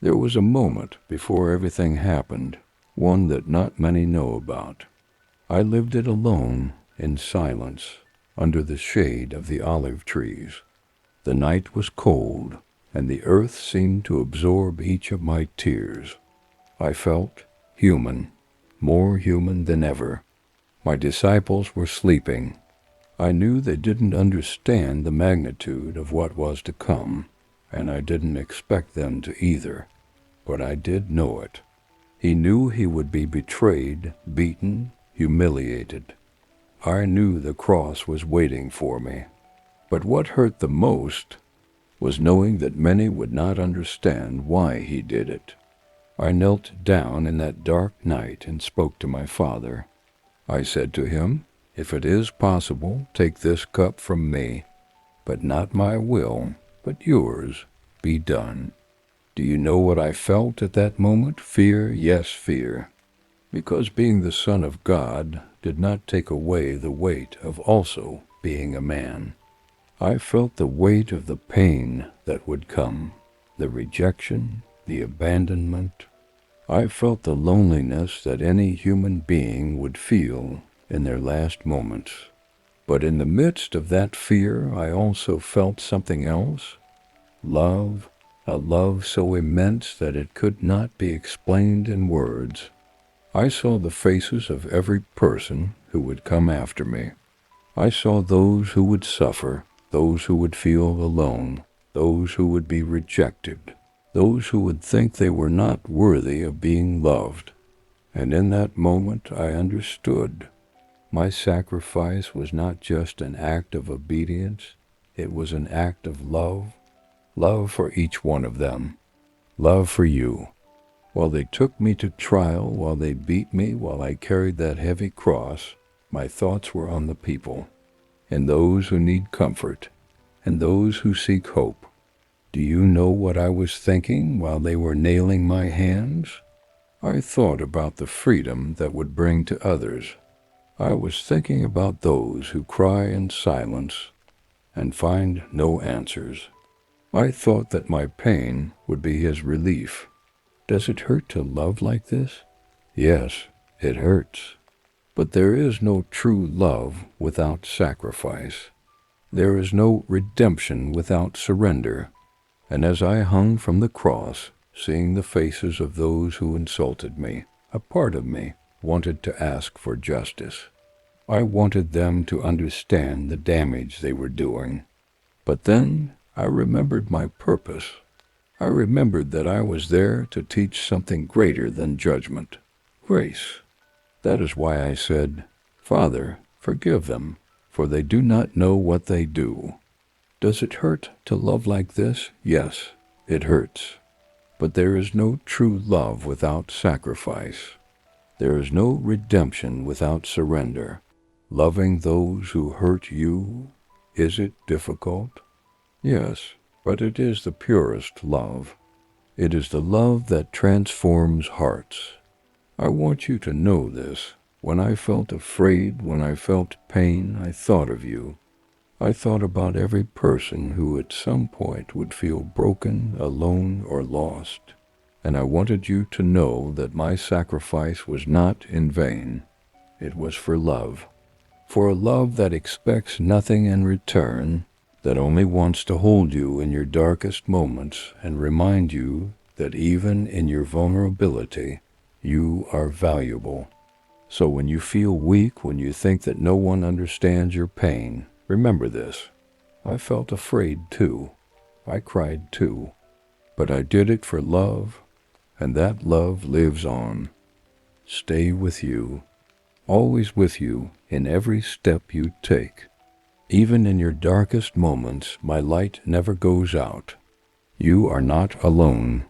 There was a moment before everything happened, one that not many know about. I lived it alone, in silence, under the shade of the olive trees. The night was cold, and the earth seemed to absorb each of my tears. I felt human, more human than ever. My disciples were sleeping. I knew they didn't understand the magnitude of what was to come, and I didn't expect them to either, but I did know it. He knew he would be betrayed, beaten, humiliated. I knew the cross was waiting for me. But what hurt the most was knowing that many would not understand why he did it. I knelt down in that dark night and spoke to my Father. I said to him, "If it is possible, take this cup from me, but not my will, but yours, be done." Do you know what I felt at that moment? Fear, yes, fear. Because being the Son of God did not take away the weight of also being a man. I felt the weight of the pain that would come, the rejection, the abandonment. I felt the loneliness that any human being would feel in their last moments. But in the midst of that fear, I also felt something else. Love, a love so immense that it could not be explained in words. I saw the faces of every person who would come after me. I saw those who would suffer, those who would feel alone, those who would be rejected, those who would think they were not worthy of being loved. And in that moment I understood. My sacrifice was not just an act of obedience, it was an act of love. Love for each one of them. Love for you. While they took me to trial, while they beat me, while I carried that heavy cross, my thoughts were on the people, and those who need comfort, and those who seek hope. Do you know what I was thinking while they were nailing my hands? I thought about the freedom that would bring to others. I was thinking about those who cry in silence and find no answers. I thought that my pain would be his relief. Does it hurt to love like this? Yes, it hurts. But there is no true love without sacrifice. There is no redemption without surrender. And as I hung from the cross, seeing the faces of those who insulted me, a part of me wanted to ask for justice. I wanted them to understand the damage they were doing. But then I remembered my purpose. I remembered that I was there to teach something greater than judgment, grace. That is why I said, "Father, forgive them, for they do not know what they do." Does it hurt to love like this? Yes, it hurts. But there is no true love without sacrifice. There is no redemption without surrender. Loving those who hurt you, is it difficult? Yes, but it is the purest love. It is the love that transforms hearts. I want you to know this. When I felt afraid, when I felt pain, I thought of you. I thought about every person who at some point would feel broken, alone, or lost. And I wanted you to know that my sacrifice was not in vain. It was for love. For a love that expects nothing in return, that only wants to hold you in your darkest moments and remind you that even in your vulnerability, you are valuable. So when you feel weak, when you think that no one understands your pain, remember this. I felt afraid too. I cried too. But I did it for love, and that love lives on. Stay with you, always with you in every step you take. Even in your darkest moments, my light never goes out. You are not alone.